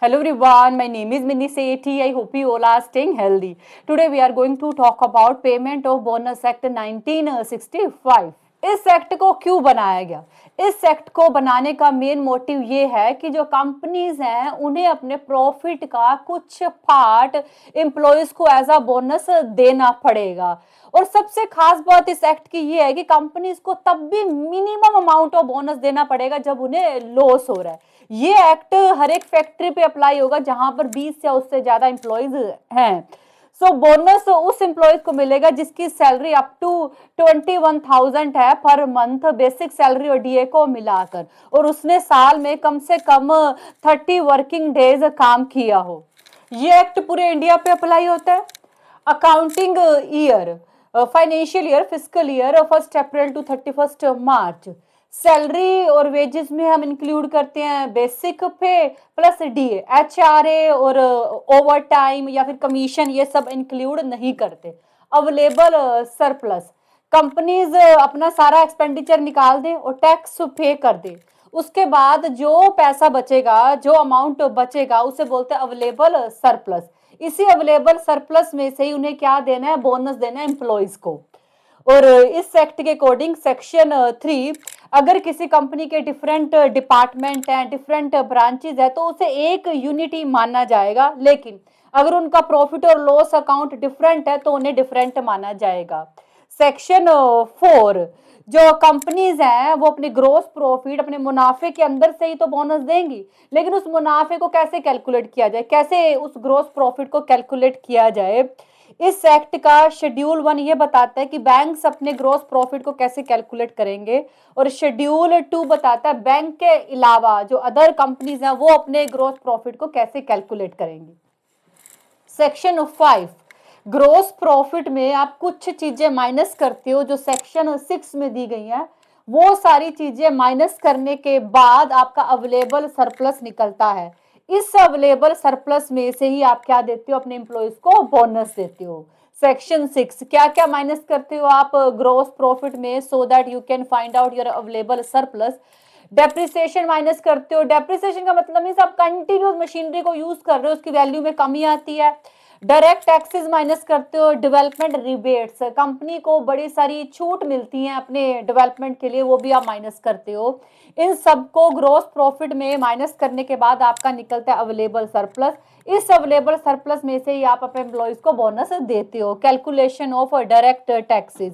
Hello everyone, my name is Minnie Sethi. I hope you all are staying healthy. Today we are going to talk about Payment of Bonus Act 1965. इस act को क्यों बनाया गया? इस act को बनाने का मेन मोटिव ये है कि जो कंपनीज हैं उन्हें अपने प्रॉफिट का कुछ पार्ट एम्प्लॉयज को एज अ बोनस देना पड़ेगा। और सबसे खास बात इस एक्ट की ये है कि कंपनीज को तब भी मिनिमम अमाउंट ऑफ बोनस देना पड़ेगा जब उन्हें लॉस हो रहा है। ये एक्ट हर एक फैक्ट्री पे अप्लाई होगा जहां पर 20 या उससे ज्यादा एम्प्लॉयज हैं। सो बोनस उस एम्प्लॉयज को मिलेगा जिसकी सैलरी अप टू 21,000 है पर मंथ, बेसिक सैलरी और डीए को मिलाकर, और उसने साल में कम से कम 30 वर्किंग डेज काम किया हो। ये एक्ट पूरे इंडिया पे अप्लाई होता है। Accounting year, financial year, fiscal year 1 April to 31 March. Salary और वेजेस में हम इंक्लूड करते हैं basic pay plus DA, HRA और ओवर टाइम या फिर कमीशन, ये सब इंक्लूड नहीं करते। अवेलेबल सरप्लस, कंपनीज अपना सारा एक्सपेंडिचर निकाल दे और टैक्स पे कर दे, उसके बाद जो पैसा बचेगा, जो अमाउंट बचेगा उसे बोलते हैं अवेलेबल सरप्लस। इसी अवेलेबल सरप्लस में से ही उन्हें क्या देना है? बोनस देना है एम्प्लॉयज को। और इस एक्ट के अकॉर्डिंग सेक्शन 3, अगर किसी कंपनी के डिफरेंट डिपार्टमेंट हैं, डिफरेंट ब्रांचेस है, तो उसे एक यूनिटी माना जाएगा, लेकिन अगर उनका प्रॉफिट और लॉस अकाउंट डिफरेंट है तो उन्हें डिफरेंट माना जाएगा। सेक्शन 4, जो कंपनीज हैं वो अपने ग्रोस प्रॉफिट, अपने मुनाफे के अंदर से ही तो बोनस देंगी, लेकिन उस मुनाफे को कैसे कैलकुलेट किया जाए, कैसे उस ग्रोस प्रॉफिट को कैलकुलेट किया जाए, इस एक्ट का शेड्यूल 1 ये बताता है कि बैंक्स अपने ग्रोस प्रॉफिट को कैसे कैलकुलेट करेंगे, और शेड्यूल 2 बताता है बैंक के अलावा जो अदर कंपनीज हैं वो अपने ग्रोस प्रॉफिट को कैसे कैलकुलेट करेंगी। सेक्शन 5, ग्रोस प्रॉफिट में आप कुछ चीजें माइनस करते हो जो सेक्शन 6 में दी गई हैं, वो सारी चीजें माइनस करने के बाद आपका अवेलेबल सरप्लस निकलता है। इस अवेलेबल सरप्लस में से ही आप क्या देते हो? अपने एम्प्लॉयज को बोनस देते हो। सेक्शन 6, क्या क्या माइनस करते हो आप ग्रोस प्रॉफिट में so that you can find out your available surplus? Depreciation minus करते हो। डेप्रिसिएशन का मतलब मींस आप कंटिन्यूस मशीनरी को यूज कर रहे हो, उसकी वैल्यू में कमी आती है। डायरेक्ट टैक्सेस माइनस करते हो। डेवलपमेंट रिबेट्स, कंपनी को बड़ी सारी छूट मिलती हैं अपने डेवलपमेंट के लिए, वो भी आप माइनस करते हो। इन सबको ग्रोस प्रॉफिट में माइनस करने के बाद आपका निकलता है अवेलेबल सरप्लस। इस अवेलेबल सरप्लस में से ही आप अपने एम्प्लॉयज को बोनस देते हो। कैलकुलेशन ऑफ डायरेक्ट टैक्सेस,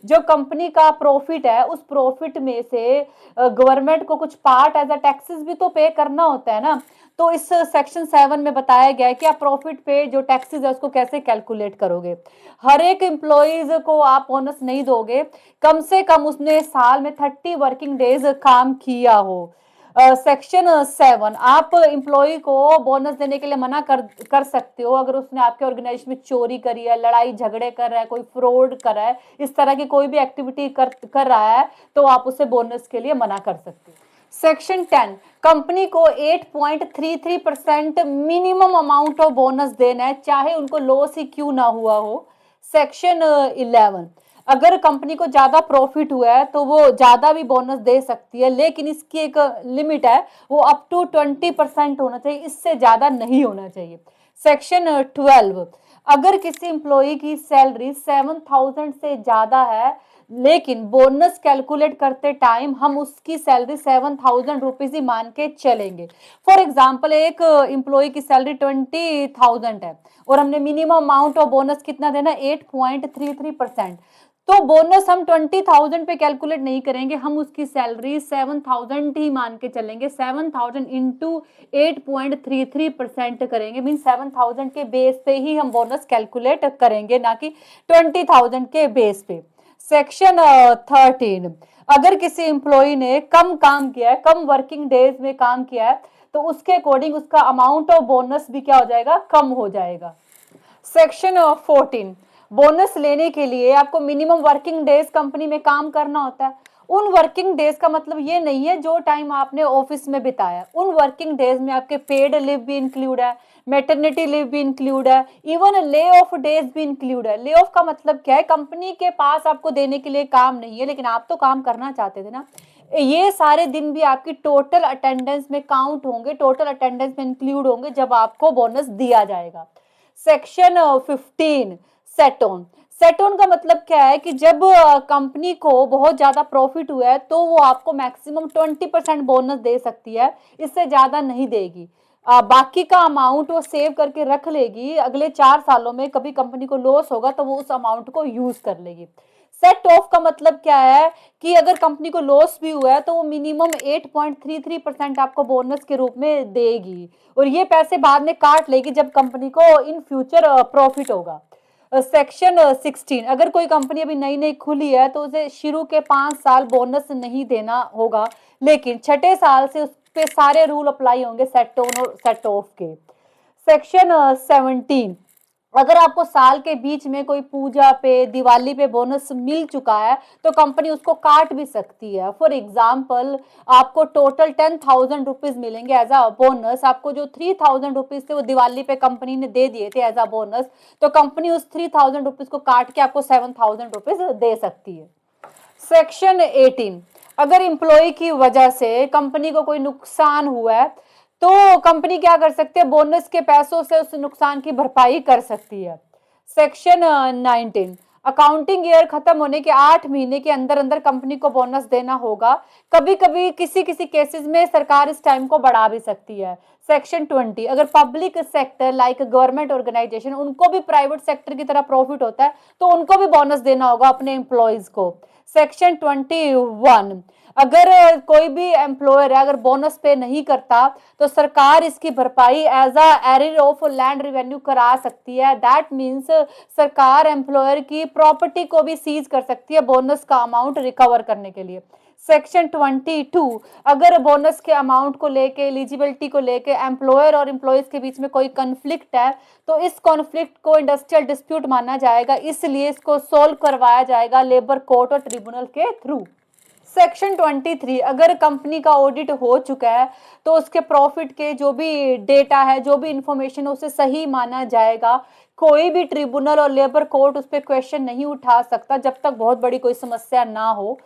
जो कंपनी का प्रॉफिट है उस प्रॉफिट में से गवर्नमेंट को कुछ पार्ट एज अ टैक्सेस भी तो पे करना होता है ना। तो इस सेक्शन 7 में बताया गया है कि आप प्रॉफिट पे जो टैक्सेस है उसको कैसे कैलकुलेट करोगे। हर एक एम्प्लॉयज को आप बोनस नहीं दोगे, कम से कम उसने साल में 30 वर्किंग डेज काम किया हो। सेक्शन 7, आप एम्प्लॉय को बोनस देने के लिए मना कर सकते हो अगर उसने आपके ऑर्गेनाइजेशन में चोरी करी है, लड़ाई झगड़े कर रहा है, कोई फ्रॉड कर रहा है, इस तरह की कोई भी एक्टिविटी कर रहा है तो आप उसे बोनस के लिए मना कर सकते हो। सेक्शन 10, कंपनी को 8.33% मिनिमम अमाउंट ऑफ बोनस देना है, चाहे उनको लॉस ही क्यों ना हुआ हो। सेक्शन 11, अगर कंपनी को ज्यादा प्रॉफिट हुआ है तो वो ज्यादा भी बोनस दे सकती है, लेकिन इसकी एक लिमिट है, वो अप टू 20% होना चाहिए, इससे ज्यादा नहीं होना चाहिए। सेक्शन 12, अगर किसी एम्प्लॉय की सैलरी 7,000 से ज्यादा है, लेकिन बोनस कैलकुलेट करते टाइम हम उसकी सैलरी 7,000 रुपीज ही मान के चलेंगे। फॉर एग्जाम्पल, एक एम्प्लॉय की सैलरी 20,000 है और हमने मिनिमम अमाउंट ऑफ बोनस कितना देना? 8.33%। तो बोनस हम 20,000 पे कैलकुलेट नहीं करेंगे, हम उसकी सैलरी 7,000 ही मान के चलेंगे। 7,000 इंटू 8.33% करेंगे, मीन 7,000 के बेस पे ही हम बोनस कैलकुलेट करेंगे, ना कि 20,000 के बेस पे। सेक्शन 13, अगर किसी एम्प्लॉय ने कम काम किया है, कम वर्किंग डेज में काम किया है, तो उसके अकॉर्डिंग उसका अमाउंट ऑफ बोनस भी क्या हो जाएगा? कम हो जाएगा। सेक्शन 14, बोनस लेने के लिए आपको मिनिमम वर्किंग डेज कंपनी में काम करना होता है। उन वर्किंग डेज का मतलब ये नहीं है जो टाइम आपने ऑफिस में बिताया, उन वर्किंग डेज में आपके पेड लीव भी इंक्लूड है, मैटरनिटी लीव भी इंक्लूड है, इवन ले ऑफ डेज भी इंक्लूड है। ले ऑफ का मतलब क्या है? कंपनी के पास आपको देने के लिए काम नहीं है, लेकिन आप तो काम करना चाहते थे ना। ये सारे दिन भी आपकी टोटल अटेंडेंस में काउंट होंगे, टोटल अटेंडेंस में इंक्लूड होंगे जब आपको बोनस दिया जाएगा। Section 15 set on. Set on का मतलब क्या है कि जब कंपनी को बहुत ज्यादा प्रॉफिट हुआ है तो वो आपको मैक्सिमम 20% बोनस दे सकती है, इससे ज्यादा नहीं देगी। बाकी का अमाउंट वो सेव करके रख लेगी, अगले 4 सालों में कभी कंपनी को लॉस होगा तो वो उस अमाउंट को यूज कर लेगी। सेट ऑफ का मतलब क्या है कि अगर कंपनी को लॉस भी हुआ है तो वो मिनिमम 8.33% आपको बोनस के रूप में देगी, और ये पैसे बाद में काट लेगी जब कंपनी को इन फ्यूचर प्रॉफिट होगा। सेक्शन 16, अगर कोई कंपनी अभी नई नई खुली है तो उसे शुरू के 5 साल बोनस नहीं देना होगा, लेकिन छठे साल से उस पे सारे रूल अप्लाई होंगे सेट ऑन और सेट ऑफ के। सेक्शन 17, अगर आपको साल के बीच में कोई पूजा पे, दिवाली पे बोनस मिल चुका है तो कंपनी उसको काट भी सकती है। फॉर एग्जाम्पल, आपको टोटल 10,000 रुपीज मिलेंगे एज अ बोनस, आपको जो 3,000 रुपीज थे वो दिवाली पे कंपनी ने दे दिए थे एज अ बोनस, तो कंपनी उस 3,000 रुपीज को काट के आपको 7,000 रुपीज दे सकती है। सेक्शन 18, अगर एम्प्लॉय की वजह से कंपनी को कोई नुकसान हुआ है तो कंपनी क्या कर सकती है, बोनस के पैसों से उस नुकसान की भरपाई कर सकती है। सेक्शन 19, अकाउंटिंग ईयर खत्म होने के 8 महीने के अंदर अंदर कंपनी को बोनस देना होगा, कभी कभी किसी किसी केसेस में सरकार इस टाइम को बढ़ा भी सकती है। सेक्शन 20, अगर public sector like government organisation, उनको भी प्राइवेट सेक्टर की तरह प्रॉफिट होता है तो उनको भी बोनस देना होगा अपने एम्प्लॉयज को। सेक्शन 21, अगर कोई भी एम्प्लॉयर है अगर बोनस पे नहीं करता तो सरकार इसकी भरपाई as a arrear of land revenue करा सकती है। दैट मीन्स सरकार एम्प्लॉयर की प्रॉपर्टी को भी सीज कर सकती है बोनस का अमाउंट रिकवर करने के लिए। सेक्शन 22, अगर बोनस के अमाउंट को लेके, एलिजिबिलिटी को लेके एम्प्लॉयर और एम्प्लॉयज के बीच में कोई कॉन्फ्लिक्ट है तो इस कॉन्फ्लिक्ट को इंडस्ट्रियल डिस्प्यूट माना जाएगा, इसलिए इसको सोल्व करवाया जाएगा लेबर कोर्ट और ट्रिब्यूनल के थ्रू। सेक्शन 23, अगर कंपनी का ऑडिट हो चुका है तो उसके प्रॉफिट के जो भी डेटा है, जो भी इंफॉर्मेशन है, उसे सही माना जाएगा। कोई भी ट्रिब्यूनल और लेबर कोर्ट उस पर क्वेश्चन नहीं उठा सकता जब तक बहुत बड़ी कोई समस्या ना हो।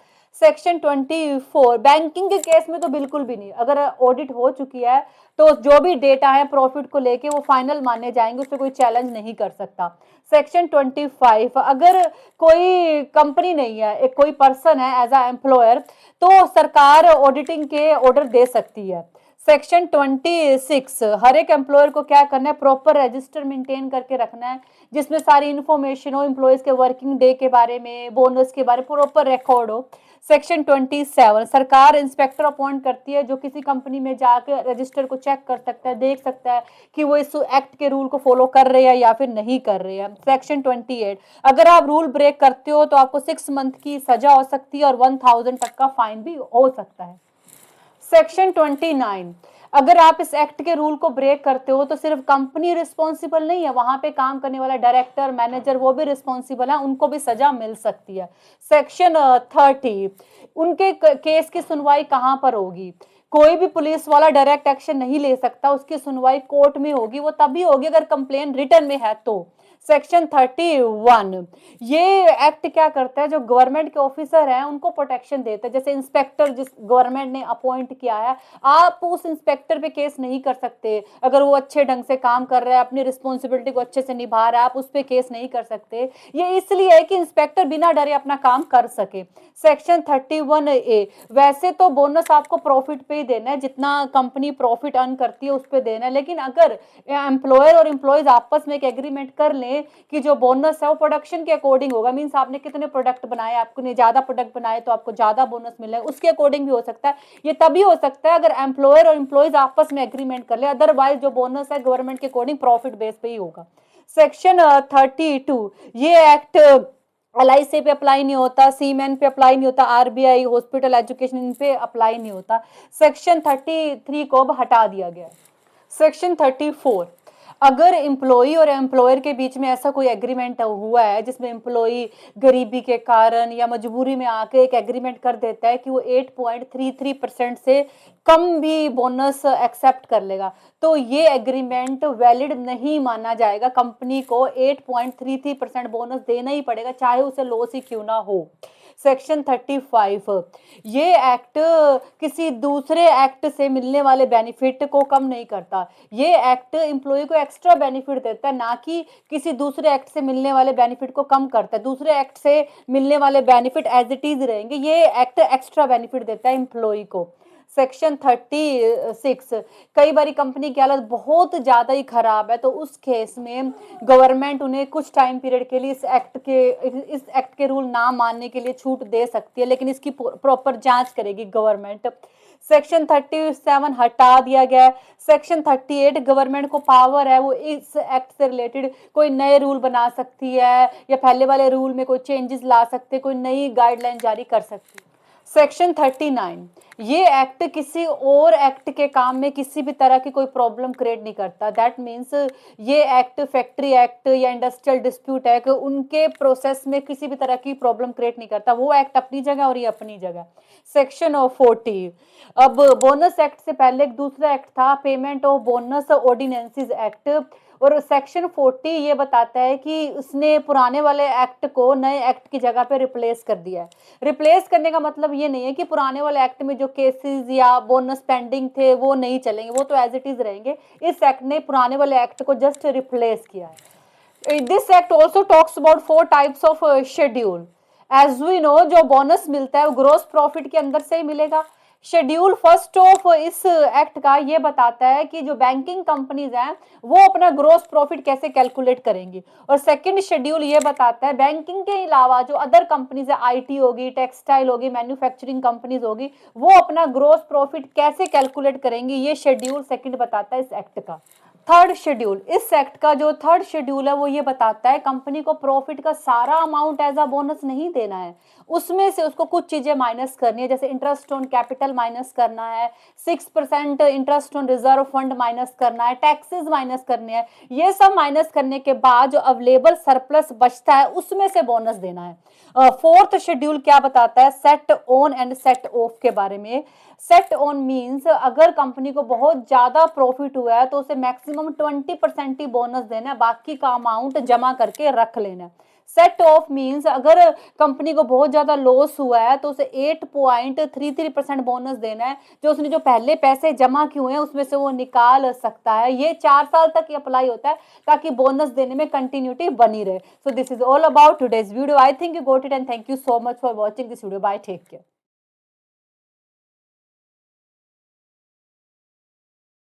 सेक्शन 24, बैंकिंग के केस में तो बिल्कुल भी नहीं, अगर ऑडिट हो चुकी है तो जो भी डेटा है प्रॉफिट को लेके वो फाइनल माने जाएंगे, उससे कोई चैलेंज नहीं कर सकता। सेक्शन 25, अगर कोई कंपनी नहीं है, एक कोई पर्सन है एज अ एम्प्लॉयर, तो सरकार ऑडिटिंग के ऑर्डर दे सकती है। सेक्शन 26, हर एक एम्प्लॉयर को क्या करना है, प्रॉपर रजिस्टर मेंटेन करके रखना है जिसमें सारी इंफॉर्मेशन हो, एम्प्लॉयज के वर्किंग डे के बारे में, बोनस के बारे में प्रॉपर रिकॉर्ड हो। सेक्शन 27, सरकार इंस्पेक्टर अपॉइंट करती है जो किसी कंपनी में जाकर रजिस्टर को चेक कर सकता है, देख सकता है कि वो इस एक्ट के रूल को फॉलो कर रहे हैं या फिर नहीं कर रहे हैं। सेक्शन 28, अगर आप रूल ब्रेक करते हो तो आपको 6 मंथ की सजा हो सकती है और 1,000 तक का फाइन भी हो सकता है। सेक्शन 29, अगर आप इस एक्ट के रूल को ब्रेक करते हो तो सिर्फ कंपनी रिस्पॉन्सिबल नहीं है, वहां पे काम करने वाला डायरेक्टर, मैनेजर, वो भी रिस्पॉन्सिबल है, उनको भी सजा मिल सकती है। सेक्शन 30, उनके केस की सुनवाई कहां पर होगी, कोई भी पुलिस वाला डायरेक्ट एक्शन नहीं ले सकता, उसकी सुनवाई कोर्ट में होगी, वो तभी होगी अगर कंप्लेन रिटर्न में है तो। सेक्शन 31, ये एक्ट क्या करता है, जो गवर्नमेंट के ऑफिसर हैं उनको प्रोटेक्शन देता है, जैसे इंस्पेक्टर जिस गवर्नमेंट ने अपॉइंट किया है, आप उस इंस्पेक्टर पे केस नहीं कर सकते, अगर वो अच्छे ढंग से काम कर रहा है, अपनी रिस्पॉन्सिबिलिटी को अच्छे से निभा रहा है, आप उस पे केस नहीं कर सकते। ये इसलिए है कि इंस्पेक्टर बिना डरे अपना काम कर सके। सेक्शन 31A, वैसे तो बोनस आपको प्रॉफिट पे ही देना है, जितना कंपनी प्रॉफिट अर्न करती है उस पे देना है, लेकिन अगर एम्प्लॉयर और एम्प्लॉयज आपस में एक एग्रीमेंट कर लें कि जो बोनस है वो प्रोडक्शन के अकॉर्डिंग होगा, मींस आपने कितने प्रोडक्ट बनाए, आपने ज्यादा प्रोडक्ट बनाए तो आपको ज्यादा बोनस मिले, उसके अकॉर्डिंग भी हो सकता है। ये तभी हो सकता है अगर एम्प्लॉयर और एम्प्लॉयज आपस में एग्रीमेंट कर ले, अदरवाइज जो बोनस है गवर्नमेंट के अकॉर्डिंग प्रॉफिट बेस पे ही होगा। सेक्शन 32, ये एक्ट LIC पे अप्लाई नहीं होता, सीमेन पे अप्लाई नहीं होता, RBI, हॉस्पिटल, एजुकेशन, इन पे अप्लाई नहीं होता। सेक्शन 33 को अब हटा दिया गया। सेक्शन 34, अगर एम्प्लॉई और एम्प्लॉयर के बीच में ऐसा कोई एग्रीमेंट हुआ है जिसमें एम्प्लॉई गरीबी के कारण या मजबूरी में आके एक एग्रीमेंट कर देता है कि वो 8.33% से कम भी बोनस एक्सेप्ट कर लेगा, तो ये एग्रीमेंट वैलिड नहीं माना जाएगा, कंपनी को 8.33% बोनस देना ही पड़ेगा चाहे उसे लॉस ही क्यों ना हो। सेक्शन 35, ये एक्ट किसी दूसरे एक्ट से मिलने वाले बेनिफिट को कम नहीं करता। ये एक्ट एम्प्लॉय को एक्स्ट्रा बेनिफिट देता है, ना कि किसी दूसरे एक्ट से मिलने वाले बेनिफिट को कम करता है। दूसरे एक्ट से मिलने वाले बेनिफिट एज इट इज रहेंगे, ये एक्ट एक्स्ट्रा बेनिफिट देता है एम्प्लॉय को। सेक्शन 36, कई बारी कंपनी की हालत बहुत ज़्यादा ही खराब है, तो उस केस में गवर्नमेंट उन्हें कुछ टाइम पीरियड के लिए इस एक्ट के रूल ना मानने के लिए छूट दे सकती है, लेकिन इसकी प्रॉपर जांच करेगी गवर्नमेंट। सेक्शन 37 हटा दिया गया है। सेक्शन 38, गवर्नमेंट को पावर है, वो इस एक्ट से रिलेटेड कोई नए रूल बना सकती है या पहले वाले रूल में कोई चेंजेस ला सकते, कोई नई गाइडलाइन जारी कर सकती है। सेक्शन 39, ये एक्ट किसी और एक्ट के काम में किसी भी तरह की कोई प्रॉब्लम क्रिएट नहीं करता। दैट मीन्स ये एक्ट फैक्ट्री एक्ट या इंडस्ट्रियल डिस्प्यूट एक्ट उनके प्रोसेस में किसी भी तरह की प्रॉब्लम क्रिएट नहीं करता। वो एक्ट अपनी जगह और ये अपनी जगह। सेक्शन 40, अब बोनस एक्ट से पहले एक दूसरा एक्ट था, payment of bonus ordinances act, और सेक्शन 40 ये बताता है कि उसने पुराने वाले एक्ट को नए एक्ट की जगह पे रिप्लेस कर दिया है। रिप्लेस करने का मतलब ये नहीं है कि पुराने वाले एक्ट में जो केसेस या बोनस पेंडिंग थे वो नहीं चलेंगे, वो तो एज इट इज रहेंगे। इस एक्ट ने पुराने वाले एक्ट को जस्ट रिप्लेस किया है। This act also talks about 4 types of schedule. As we know, जो बोनस मिलता है वो ग्रोस प्रॉफिट के अंदर से ही मिलेगा। शेड्यूल फर्स्ट ऑफ इस एक्ट का ये बताता है कि जो बैंकिंग कंपनीज हैं वो अपना ग्रोस प्रॉफिट कैसे कैलकुलेट करेंगी, और सेकंड शेड्यूल ये बताता है बैंकिंग के अलावा जो अदर कंपनीज है, आईटी होगी, टेक्सटाइल होगी, मैन्युफैक्चरिंग कंपनीज होगी, वो अपना ग्रोस प्रॉफिट कैसे कैलकुलेट करेंगी। ये शेड्यूल सेकंड बताता है इस एक्ट का। थर्ड शेड्यूल, इस एक्ट का जो थर्ड शेड्यूल है वो ये बताता है कंपनी को प्रॉफिट का सारा अमाउंट एज अ बोनस नहीं देना है, उसमें से उसको कुछ चीजें माइनस करनी है, जैसे इंटरेस्ट ऑन कैपिटल माइनस करना है, 6% interest on reserve fund minus करना है, टैक्सेस माइनस करने हैं। ये सब माइनस करने के बाद जो अवेलेबल सरप्लस बचता है उसमें से बोनस देना है। फोर्थ शेड्यूल क्या बताता है, set on and set of के बारे में। सेट ऑन मीन्स अगर कंपनी को बहुत ज्यादा प्रॉफिट हुआ है तो उसे मैक्सिमम 20% ही बोनस देना है, बाकी का अमाउंट जमा करके रख लेना है। सेट ऑफ मीन्स अगर कंपनी को बहुत ज्यादा लॉस हुआ है तो उसे 8.33% बोनस देना है, जो उसने जो पहले पैसे जमा किए हुए हैं उसमें से वो निकाल सकता है। ये 4 साल तक ये अप्लाई होता है ताकि बोनस देने में कंटिन्यूटी बनी रहे। So this is all about today's video. I think you got it and thank you so much for watching this video. Bye, take care.